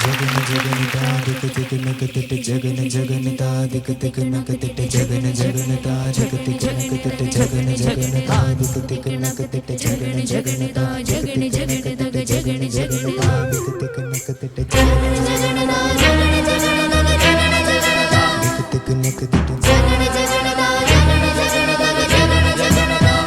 जगन जगनता दिक दिक नक तिट जगन जगनता दिक दिक नक तिट जगन जगनता जग दिक नक तिट जगन जगनता दिक दिक नक तिट जगन जगनता जग दिक नक तिट जगन जगनता दिक दिक नक तिट जगन जगनता दिक दिक नक तिट जगन जगनता दिक दिक नक तिट जगन जगनता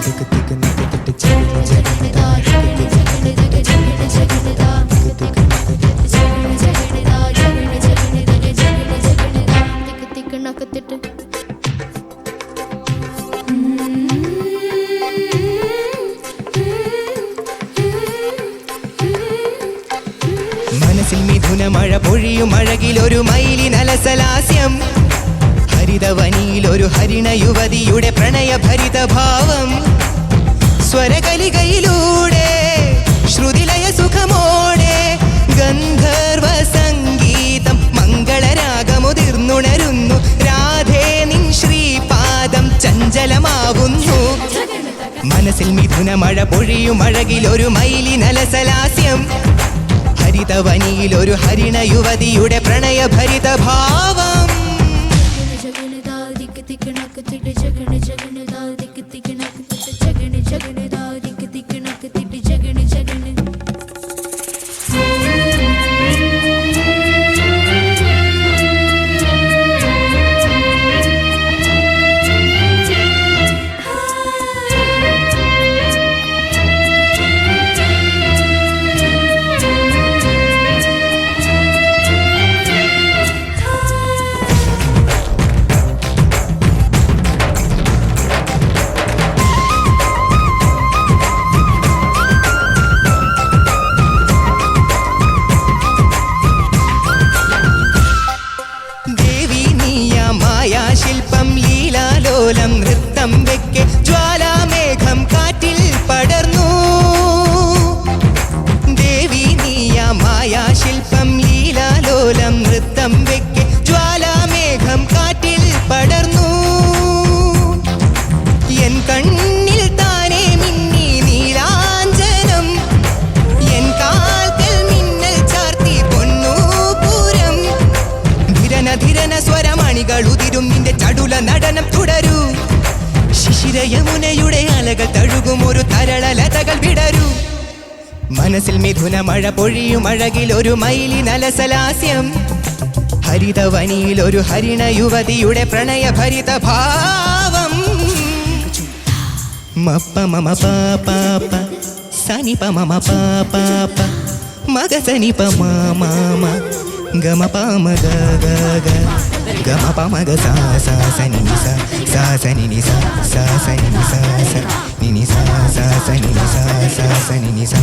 दिक दिक नक तिट जगन जगनता दिक दिक नक तिट जगन जगनता जगन जगनता जगन जगनता दिक दिक नक तिट മനസ്സിൽ മിഥുന മഴ പൊഴിയും അഴകിലൊരു മയിലിനലസലാസ്യം ഹരിതവനിയിലൊരു ഹരിണ യുവതിയുടെ പ്രണയഭരിത ഭാവം സ്വരകലികയിലൂടെ ശ്രുതിലയ സുഖമോടെ ഗന്ധർവ സംഗീതം മംഗളരാഗമുതിർന്നുണരുന്നു രാധേ നിൻ ശ്രീപാദം ചഞ്ചലമാവുന്നു മനസ്സിൽ മിഥുന മഴ പൊഴിയും അഴകിലൊരു മയിലിനലസലാസ്യം ഹരിതവനിയിലൊരു ഹരിണ യുവതിയുടെ പ്രണയഭരിത ഭാവം ശില്പം ലീലാലോലം നൃത്തം വെക്കെ ജ്വാലാമേഘം കാറ്റിൽ പടർന്നു ദേവി നീയ മായാശില്പം ലീലാലോലം നൃത്തം വെക്കെ ജ്വാലാമേഘം കാറ്റിൽ പടർന്നു എൻ കണ്ണിൽ താനേ മിന്നി നീലാഞ്ജനം എൻ കാൽക്കൽ മിന്നൽ ചാർത്തി പൊന്നൂപുരം ധിരന ധിരന സ്വരമണികളുതിരും നിന്റെ ചടുല നടനം തുടരൂ ശിശിരയമുനയുടെ അലകൾ തഴുകും ഒരു തരളലതകൾ വിടരൂ മനസ്സിൽ മിഥുന മഴ പൊഴിയും അഴകിലൊരു മയിലിനലസലാസ്യം ഹരിതവനിയിലൊരു ഹരിണ യുവതിയുടെ പ്രണയഭരിത ഭാവം മപ്പ മമ പാപ സനി പ മമ പാപ മഗ സനി പ മാമ ഗമ പാമ ഗ ഗ ഗ ഗമ പമ ഗ സ സ സ നി നി സ സ സ നി നി സ സ സ നി നി സ സ നി നി സ സ സ നി നി സ സ സ നി നി സ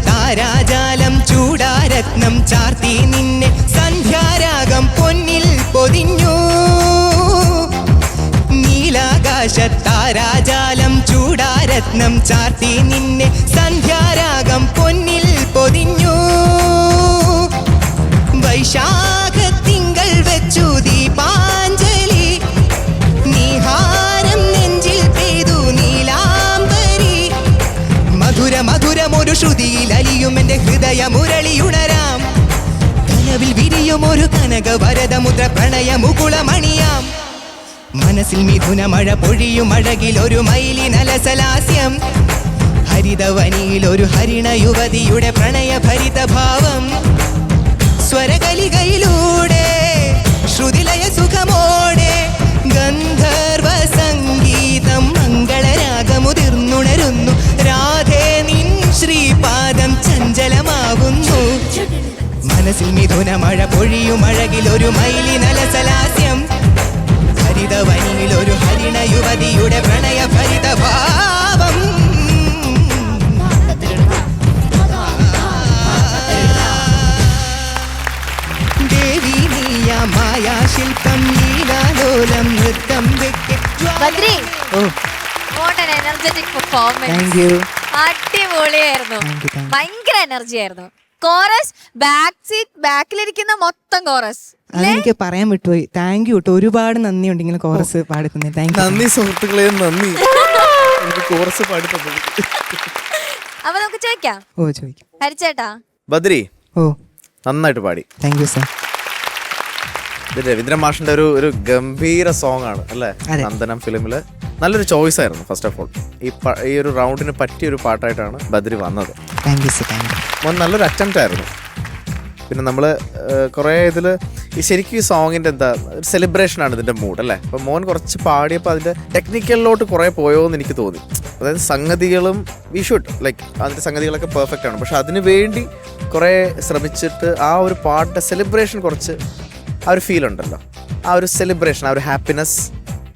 താരാജാലം ചൂടാരത്നം ചാർത്തി നിന്നെ സന്ധ്യാരാഗം പൊന്നിൽ പൊതിഞ്ഞു നീലാകാശത്താരാജാലം ചൂടാരത്നം ചാർത്തി നിന്നെ സന്ധ്യാരാഗം പൊന്നിൽ പൊതിഞ്ഞു വൈശാഖത്തിങ്കൾ വെച്ചു ദീപാഞ്ജലി നീഹാരം നെഞ്ചിൽ പെയ്തു നീലാംബരി മധുര മധുരമൊരു ശ്രുതിയിൽ അലിയും എന്റെ ഹൃദയ മുരളിയുണരാം കനവിൽ വിരിയും ഒരു കനക വരദമുദ്ര പ്രണയ മുകുളമണിയാം മനസ്സിൽ മിഥുന മഴ പൊഴിയും അഴകിലൊരു മയിലിനലസലാസ്യം ഹരിതവനിയിലൊരു ഹരിണ യുവതിയുടെ പ്രണയഭരിത ഭാവം സ്വരകലികയിലൂടെ ശ്രുതിലയ സുഖമോടെ ഗന്ധർവ സംഗീതം മംഗളരാഗമുതിർന്നുണരുന്നു രാധേ നിൻ ശ്രീപാദം ചഞ്ചലമാവുന്നു മനസ്സിൽ മിഥുന മഴ പൊഴിയും അഴകിലൊരു മയിലിനലസലാസ്യം ഹരിതവനിയിലൊരു ഹരിണ യുവതിയുടെ പ്രണയഭരിത ഭാവം ദേവി നീയ മായാശില്പം ലീലാലോലം നൃത്തം വെക്കെ what an energetic performance. Thank you. അടിപൊളിയായിരുന്നു, ഭയങ്കര എനർജി ആയിരുന്നു. കോറസ് ബാക്ക് സീറ്റ് ബാക്കിലിരിക്കുന്ന മൊത്തം കോറസ്. അതെനിക്ക് പറയാൻ വിട്ടുപോയി. താങ്ക് യു കേട്ടോ, ഒരുപാട് നന്ദിയുണ്ട് ഇങ്ങനെ കോറസ് പാടുന്നത്. Thank you. നന്ദി സുഹൃത്തുക്കളെ, നന്ദി. എനിക്ക് കോറസ് പാടി തന്നത്. അപ്പൊ നമുക്ക് ചോദിക്കാം. ഓ ചോദിക്കാം. ഹരിച്ചേട്ടാ. ബദ്രി ഓ നന്നായിട്ട് പാടി. Thank you sir. ഇത് രവീന്ദ്രൻ മാഷിന്റെ ഒരു ഗംഭീര സോങ് ആണ് അല്ലേ? നന്ദനം ഫിലിമില് നല്ലൊരു ചോയ്സ് ആയിരുന്നു. ഫസ്റ്റ് ഓഫ് ഓൾ ഈ ഒരു റൗണ്ടിന് പറ്റിയൊരു പാട്ടായിട്ടാണ് ബദ്രി വന്നത്. Thank you sir. Thank U. മോൻ നല്ലൊരു അറ്റംപ്റ്റ് ആയിരുന്നു. പിന്നെ നമ്മൾ കുറേ ഇതിൽ ഈ ശരിക്കും ഈ സോങ്ങിൻ്റെ എന്താ ഒരു സെലിബ്രേഷനാണ് ഇതിൻ്റെ മൂഡ് അല്ലേ? അപ്പം മോൻ കുറച്ച് പാടിയപ്പോൾ അതിൻ്റെ ടെക്നിക്കലിലോട്ട് കുറേ പോയോ എന്ന് എനിക്ക് തോന്നി. അതായത് സംഗതികളും വി ഷുഡ് ലൈക്ക് അതിൻ്റെ സംഗതികളൊക്കെ പെർഫെക്റ്റ് ആണ്, പക്ഷെ അതിന് വേണ്ടി കുറേ ശ്രമിച്ചിട്ട് ആ ഒരു പാട്ടിൻ്റെ സെലിബ്രേഷൻ കുറച്ച് ആ ഒരു ഫീൽ ഉണ്ടല്ലോ, ആ ഒരു സെലിബ്രേഷൻ, ആ ഒരു ഹാപ്പിനെസ്,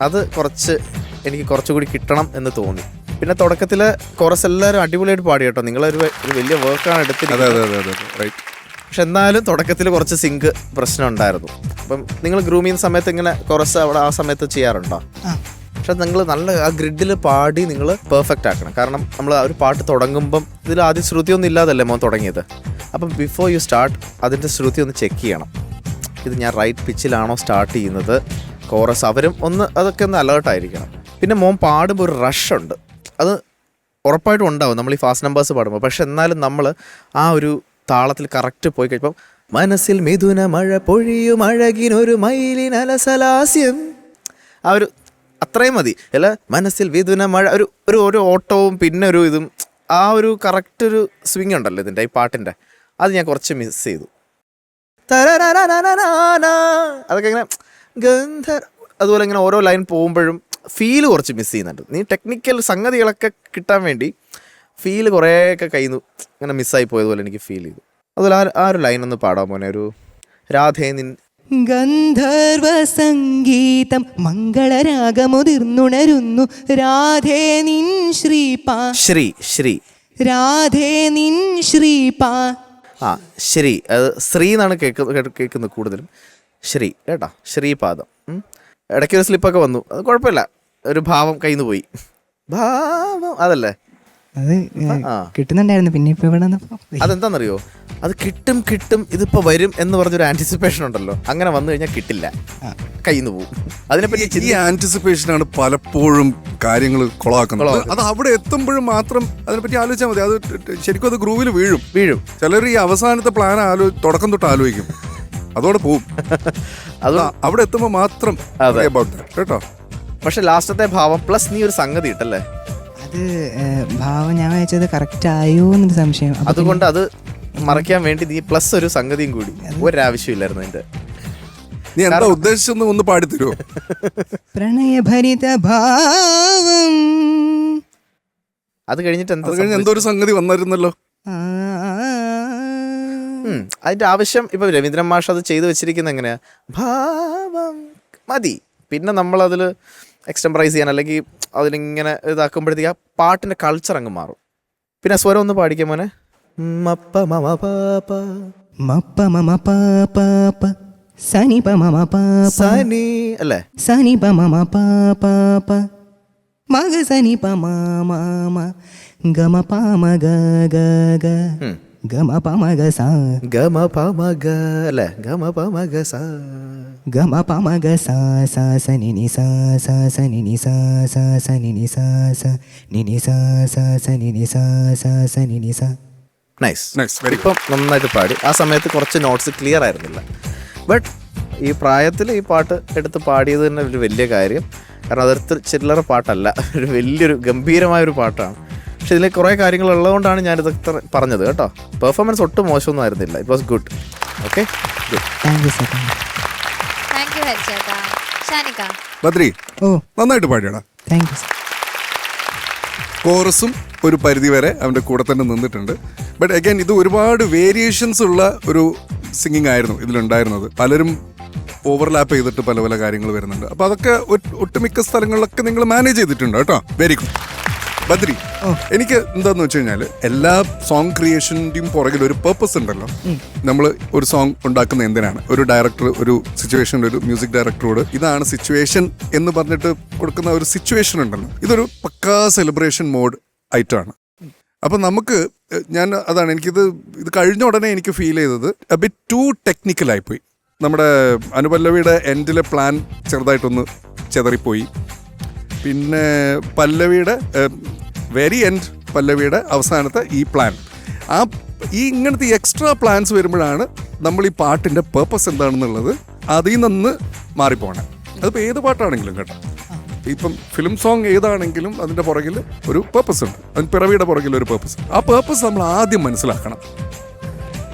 അത് കുറച്ച് എനിക്ക് കുറച്ചുകൂടി കിട്ടണം എന്ന് തോന്നി. പിന്നെ തുടക്കത്തിൽ കോറസ് എല്ലാവരും അടിപൊളിയായിട്ട് പാടി കേട്ടോ. നിങ്ങളൊരു വലിയ വർക്കാണ് എടുത്തിരിക്കുന്നത്. പക്ഷെ എന്നാലും തുടക്കത്തിൽ കുറച്ച് സിങ്ക് പ്രശ്നം ഉണ്ടായിരുന്നു. അപ്പം നിങ്ങൾ ഗ്രൂം ചെയ്യുന്ന സമയത്ത് ഇങ്ങനെ കോറസ് അവിടെ ആ സമയത്ത് ചെയ്യാറുണ്ടോ? പക്ഷെ നിങ്ങൾ നല്ല ആ ഗ്രിഡിൽ പാടി നിങ്ങൾ പെർഫെക്റ്റ് ആക്കണം. കാരണം നമ്മൾ ആ ഒരു പാട്ട് തുടങ്ങുമ്പം ഇതിൽ ആദ്യം ശ്രുതിയൊന്നും ഇല്ലാതല്ലേ മോൻ തുടങ്ങിയത്. അപ്പം ബിഫോർ യു സ്റ്റാർട്ട് അതിൻ്റെ ശ്രുതി ഒന്ന് ചെക്ക് ചെയ്യണം. ഇത് ഞാൻ റൈറ്റ് പിച്ചിലാണോ സ്റ്റാർട്ട് ചെയ്യുന്നത്, കോറസ് അവരും ഒന്ന് അതൊക്കെ ഒന്ന് അലേർട്ടായിരിക്കണം. പിന്നെ മോൻ പാടുമ്പോൾ ഒരു റഷ് ഉണ്ട്, അത് ഉറപ്പായിട്ടും ഉണ്ടാവും നമ്മൾ ഈ ഫാസ്റ്റ് നമ്പേഴ്സ് പാടുമ്പോൾ. പക്ഷെ എന്നാലും നമ്മൾ ആ ഒരു താളത്തിൽ കറക്റ്റ് പോയി കഴിയുമ്പം മനസ്സിൽ മിഥുന മഴ പൊഴിയും അഴകിനൊരു മയിലിനലസലാസ്യം, ആ ഒരു അത്രയും മതി അല്ല. മനസ്സിൽ മിഥുന മഴ ഒരു ഓട്ടവും പിന്നെ ഒരു ഇതും ആ ഒരു കറക്റ്റ് ഒരു സ്വിങ് ഉണ്ടല്ലോ ഇതിൻ്റെ ഈ പാട്ടിൻ്റെ, അത് ഞാൻ കുറച്ച് മിസ് ചെയ്തു. അതൊക്കെ ഇങ്ങനെ അതുപോലെ ഇങ്ങനെ ഓരോ ലൈൻ പോകുമ്പോഴും ഫീല് കുറച്ച് മിസ് ചെയ്യുന്നുണ്ട്. നീ ടെക്നിക്കൽ സംഗതികളൊക്കെ കിട്ടാൻ വേണ്ടി ഫീല് കുറേയൊക്കെ കയ്യിൽ നിന്ന് ഇങ്ങനെ മിസ്സായി പോയതുപോലെ എനിക്ക് ഫീൽ ചെയ്തു. അതുപോലെ ആ ഒരു ലൈൻ ഒന്ന് പാടാൻ പോനെ, ഒരു രാധേ നിൻ ഗന്ധർവ സംഗീതം മംഗളരാഗമുതിർന്നുണരുന്നു രാധേ നിൻ ശ്രീപാ ശ്രീ രാധേ നിൻ ശ്രീപാ. ആ ശ്രീ, അത് ശ്രീ എന്നാണ് കേൾക്കുന്നത് കൂടുതലും. ശ്രീ കേട്ടോ, ശ്രീപാദം. ഇടയ്ക്കൊരു സ്ലിപ്പൊക്കെ വന്നു, അത് കുഴപ്പമില്ല, ഒരു ഭാവം കയ്യിൽ നിന്ന് പോയി. ഭാവം അതല്ലേ, അത് കിട്ടുന്നുണ്ടായിരുന്നു. പിന്നെ ഇപ്പൊ ഇവിടെ അതെന്താണെന്നറിയോ, അത് കിട്ടും ഇതിപ്പോൾ വരും എന്ന് പറഞ്ഞൊരു ആൻറ്റിസിപ്പേഷൻ ഉണ്ടല്ലോ, അങ്ങനെ വന്നു കഴിഞ്ഞാൽ കിട്ടില്ല, കയ്യിൽ നിന്ന് പോകും. അതിനെപ്പറ്റി ഈ ആൻറ്റിസിപ്പേഷനാണ് പലപ്പോഴും കാര്യങ്ങൾ കൊളാക്കുന്നത്. അത് അവിടെ എത്തുമ്പോഴും മാത്രം അതിനെപ്പറ്റി ആലോചിച്ചാൽ മതി. അത് ശരിക്കും അത് ഗ്രൂവിൽ വീഴും. ചിലർ ഈ അവസാനത്തെ പ്ലാൻ തുടക്കം തൊട്ട് ആലോചിക്കും, അതോടെ പോവും. അത് അവിടെ എത്തുമ്പോൾ മാത്രം കേട്ടോ. പക്ഷെ ലാസ്റ്റത്തെ ഭാവം പ്ലസ് നീ ഒരു സംഗതി ഇട്ടല്ലേ, അത് ഭാവം ഞാൻ വായിച്ചത് കറക്റ്റ് ആയോ എന്നൊരു സംശയം. അതുകൊണ്ട് അത് മറയ്ക്കാൻ വേണ്ടി നീ പ്ലസ് ഒരു സംഗതിയും കൂടി, ഒരാവശ്യമില്ലായിരുന്നു അതിന്റെ. നീ എന്താ ഉദ്ദേശിച്ചെന്ന് ഒന്ന് പാടിത്തരുമോ? പ്രണയഭരിത ഭാവം. അത് കഴിഞ്ഞിട്ട് എന്തോ ഒരു സംഗതി വന്നിരുന്നല്ലോ. അതിന്റെ ആവശ്യം ഇപ്പൊ രവീന്ദ്രൻ മാഷ് അത് ചെയ്തു വെച്ചിരിക്കുന്നത് എങ്ങനെയാ, ഭാവം മതി. പിന്നെ നമ്മളതിൽ എക്സ്റ്റംപറൈസ് ചെയ്യാൻ അല്ലെങ്കിൽ അതിലിങ്ങനെ ഇതാക്കുമ്പോഴത്തേക്ക് ആ പാട്ടിന്റെ കൾച്ചർ അങ്ങ് മാറും. പിന്നെ സ്വരം ഒന്ന് പാടിക്കാൻ മോനെ. മപ്പ മമ പാപ മപ്പ മമ പാപ സനി പ മമ പാപ സനി അല്ലേ, സനി പ മമ പാപ മഗ സനി പ മമ ഗമ പമ ഗ ഗ ഗ ഗമ പമ ഗ സ ഗമ പമ ഗ അല്ലേ, ഗമ പമ ഗ സ ഗമ പമ ഗ സ സ സ നി നി സ സ സ നി നി സ സ സ നി നി സ സ നി നി സ സ സ നി നി സ സ സ നി നി സ. നൈസ്. ഇപ്പം നന്നായിട്ട് പാടി. ആ സമയത്ത് കുറച്ച് നോട്ട്സ് ക്ലിയർ ആയിരുന്നില്ല. ബട്ട് ഈ പ്രായത്തിൽ ഈ പാട്ട് എടുത്ത് പാടിയത് തന്നെ ഒരു വലിയ കാര്യം. കാരണം അതൊരു ചില്ലറ പാട്ടല്ല, ഒരു വലിയൊരു ഗംഭീരമായൊരു പാട്ടാണ്. പക്ഷെ ഇതിൽ കുറേ കാര്യങ്ങൾ ഉള്ളതുകൊണ്ടാണ് ഞാനിതൊക്കെ പറഞ്ഞത് കേട്ടോ. പെർഫോമൻസ് ഒട്ടും മോശമൊന്നും ആയിരുന്നില്ല. It was good. Okay, good. Badri ഓ നന്നായിട്ട് പാടിയടാ. Thank you. കോറസും ഒരു പരിധി വരെ അവൻ്റെ കൂടെ തന്നെ നിന്നിട്ടുണ്ട്. ബട്ട് അഗൈൻ ഇത് ഒരുപാട് വേരിയേഷൻസ് ഉള്ള ഒരു സിംഗിങ് ആയിരുന്നു ഇതിലുണ്ടായിരുന്നത്. പലരും ഓവർലാപ്പ് ചെയ്തിട്ട് പല പല കാര്യങ്ങൾ വരുന്നുണ്ട്. അപ്പോൾ അതൊക്കെ ഒട്ടുമിക്ക സ്ഥലങ്ങളിലൊക്കെ നിങ്ങൾ മാനേജ് ചെയ്തിട്ടുണ്ട് കേട്ടോ. Very good. ബദ്രി, എനിക്ക് എന്താന്ന് വെച്ച് കഴിഞ്ഞാല് എല്ലാ സോങ് ക്രിയേഷന്റെയും പുറകിൽ ഒരു പേർപ്പസ് ഉണ്ടല്ലോ. നമ്മൾ ഒരു സോങ് ഉണ്ടാക്കുന്ന എന്തിനാണ്? ഒരു ഡയറക്ടർ ഒരു സിറ്റുവേഷനിൽ ഒരു മ്യൂസിക് ഡയറക്ടറോട് ഇതാണ് സിറ്റുവേഷൻ എന്ന് പറഞ്ഞിട്ട് കൊടുക്കുന്ന ഒരു സിറ്റുവേഷൻ ഉണ്ടല്ലോ, ഇതൊരു പക്കാ സെലിബ്രേഷൻ മോഡ് ആയിട്ടാണ്. അപ്പൊ നമുക്ക് അതാണ് ഇത് കഴിഞ്ഞ ഉടനെ എനിക്ക് ഫീൽ ചെയ്തത് എ ബിറ്റ് ടു ടെക്നിക്കലായിപ്പോയി. നമ്മുടെ അനുപല്ലവിയുടെ എൻഡിലെ പ്ലാൻ ചെറുതായിട്ടൊന്ന് ചെതറിപ്പോയി. പിന്നെ പല്ലവിയുടെ വെരി എൻഡ്, പല്ലവിയുടെ അവസാനത്തെ ഈ പ്ലാൻ, ഇങ്ങനത്തെ എക്സ്ട്രാ പ്ലാൻസ് വരുമ്പോഴാണ് നമ്മൾ ഈ പാട്ടിന്റെ പേർപ്പസ് എന്താണെന്നുള്ളത് അതിൽ നിന്ന് മാറിപ്പോണേ. അതിപ്പോൾ ഏത് പാട്ടാണെങ്കിലും കേട്ടോ, ഇപ്പം ഫിലിം സോങ് ഏതാണെങ്കിലും അതിന്റെ പുറകിൽ ഒരു പേർപ്പസ് ഉണ്ട്. അതിന് പിറവിയുടെ പുറകിൽ ഒരു പേർപ്പസ്. ആ പേർപ്പസ് നമ്മൾ ആദ്യം മനസ്സിലാക്കണം.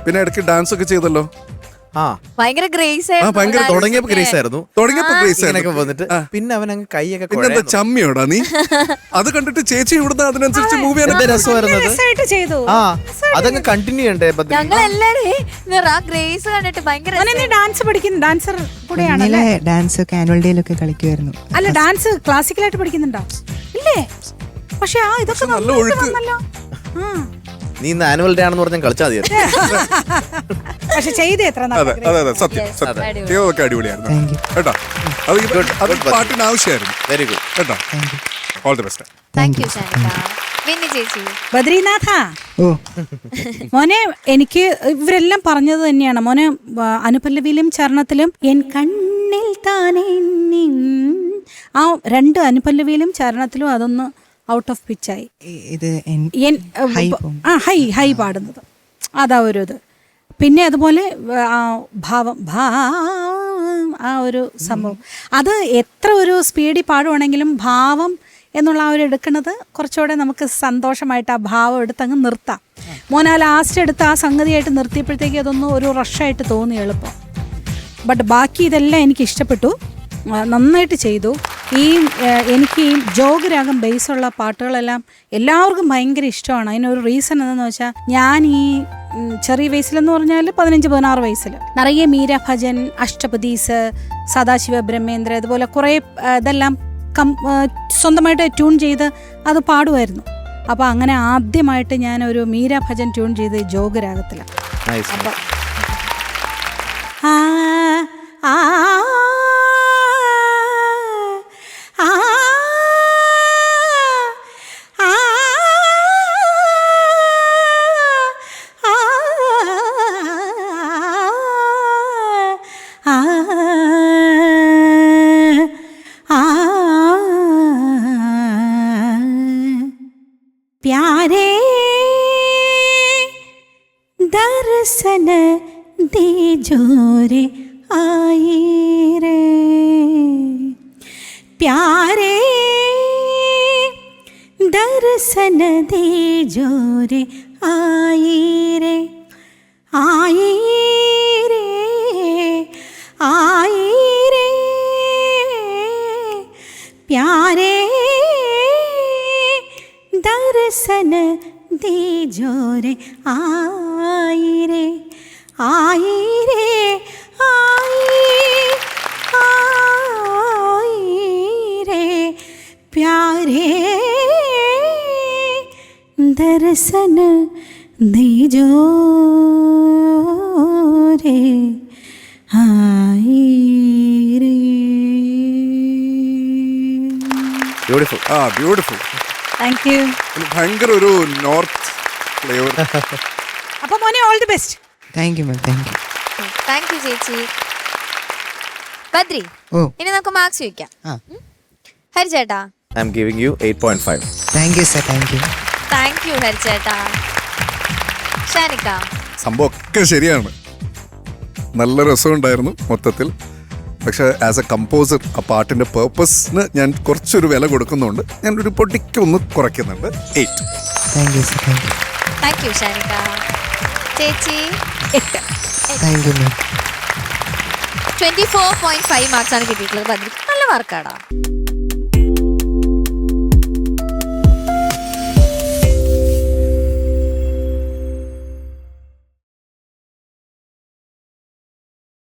പിന്നെ ഇടയ്ക്ക് ഡാൻസ് ഒക്കെ ചെയ്തല്ലോ. ഭയങ്കര ഗ്രേസ് തുടങ്ങിയപ്പോ ഗ്രേസ് ആയിരുന്നു. വന്നിട്ട് പിന്നെ അവൻ അങ്ങ് കൈയൊക്കെ പിന്നെന്താ ചമ്മിയോടാ നീ? അത് കണ്ടിട്ട് ചേച്ചി ഇവിടുന്ന് അതിനനുസരിച്ച് മൂവ് ചെയ്യാൻ രസമായിരുന്നു. അതങ്ങ് കണ്ടിന്യൂ ചെയ്യണ്ടേ? ഗ്രേസ് കണ്ടിട്ട് ഭയങ്കര ഡാൻസ് പഠിക്കുന്ന ഡാൻസർ കൂടെയാണല്ലേ? ഡാൻസ് ഒക്കെ ആനുവൽ ഡേയിലൊക്കെ കളിക്കുമായിരുന്നു. അല്ല, ഡാൻസ് ക്ലാസിക്കലായിട്ട് പഠിക്കുന്നുണ്ടോ? ഇല്ലേ? പക്ഷെ ഇതൊക്കെ നല്ല ഒഴുക്ക്. നീ ഇന്ന് ആനുവൽ ഡേ ആണെന്ന് പറഞ്ഞാൽ കളിച്ചാൽ മതി. പക്ഷെ ചെയ്ത് എത്ര സത്യം ചെയ്തതൊക്കെ അടിപൊളിയായിരുന്നു കേട്ടോ. അത് പാട്ടിന് ആവശ്യമായിരുന്നു. വെരി ഗുഡ് കേട്ടോ. All the best. Thank you ചേച്ചി. ബദ്രീനാഥ മോനെ, എനിക്ക് ഇവരെല്ലാം പറഞ്ഞത് തന്നെയാണ് മോനെ. അനുപല്ലവിയിലും ചരണത്തിലും എൻ കണ്ണിൽ താനേ ആ രണ്ട് അനുപല്ലവിയിലും ചരണത്തിലും അതൊന്ന് ഔട്ട് ഓഫ് പിച്ചായി. ഹൈ പാടുന്നത് അതാ ഒരു ഇത്. പിന്നെ അതുപോലെ ഭാവം ആ ഒരു സംഭവം, അത് എത്ര ഒരു സ്പീഡിൽ പാടുവാണെങ്കിലും ഭാവം എന്നുള്ള ആ ഒരു എടുക്കുന്നത് കുറച്ചുകൂടെ നമുക്ക് സന്തോഷമായിട്ട് ആ ഭാവം എടുത്തങ്ങ് നിർത്താം. മോനാ ലാസ്റ്റ് എടുത്ത് ആ സംഗതിയായിട്ട് നിർത്തിയപ്പോഴത്തേക്ക് അതൊന്നും ഒരു റഷായിട്ട് തോന്നി എളുപ്പം. ബട്ട് ബാക്കി ഇതെല്ലാം എനിക്ക് ഇഷ്ടപ്പെട്ടു, നന്നായിട്ട് ചെയ്തു. എനിക്ക് ഈ ജോഗരാഗം ബേസുള്ള പാട്ടുകളെല്ലാം എല്ലാവർക്കും ഭയങ്കര ഇഷ്ടമാണ്. അതിനൊരു റീസൺ എന്താണെന്ന് വെച്ചാൽ, ഞാൻ ഈ ചെറിയ വയസ്സിലെന്ന് പറഞ്ഞാൽ 15-16 വയസ്സിൽ നിറയെ മീര ഭജൻ, അഷ്ടപദീസ്, സദാശിവ ബ്രഹ്മേന്ദ്ര, ഇതുപോലെ കുറേ ഇതെല്ലാം സ്വന്തമായിട്ട് ട്യൂൺ ചെയ്ത് അത് പാടുമായിരുന്നു. അപ്പോൾ അങ്ങനെ ആദ്യമായിട്ട് ഞാനൊരു മീര ഭജൻ ട്യൂൺ ചെയ്ത് ജോഗരാഗത്തിലാണ്. അപ്പം प्यारे दर्शन दीजो रे आई रे, प्यारे दर्शन दीजो रे आई रे, आई रे, आई रे, प्यारे दर्शन दीजो रे आई रे, आई रे, आई रे, प्यारे दर्शन दीजो रे आई रे. ബ്യൂട്ടിഫുൾ. ബ്യൂട്ടിഫുൾ. Thank you. ഭയങ്കര ഒരു നോർത്ത് ഫ്ലേവർ. അപ്പൊ മോനെ all the best. Thank you ma'am. Thank you ചേച്ചി. ബദ്രി, ഇനി നമുക്ക് മാർക്സ് ചോദിക്കാം. ഹരിചേട്ടാ, I am giving you 8.5. Thank you sir. Thank you ഹരിചേട്ടാ. ഷാനിക്ക, സംഭവം ഒക്കെ ശരിയാണ്, നല്ല രസമുണ്ടായിരുന്നു മൊത്തത്തിൽ. പക്ഷെ ആസ് എ കമ്പോസർ ആ പാട്ടിന്റെ പേർപ്പസിന് ഞാൻ കുറച്ചൊരു വില കൊടുക്കുന്നുണ്ട്. ഞാൻ ഒരു പൊട്ടിക്കൊന്ന് കുറയ്ക്കുന്നുണ്ട്. 8. Thank you sir. Thank you ഷാനിക്ക. ചേച്ചി 8. Thank you ma'am. 24.5 മാർക്സ് ആണ് കിട്ടിയിട്ടുള്ളത്. ബദ്രി, നല്ല മാർക്കാടാ.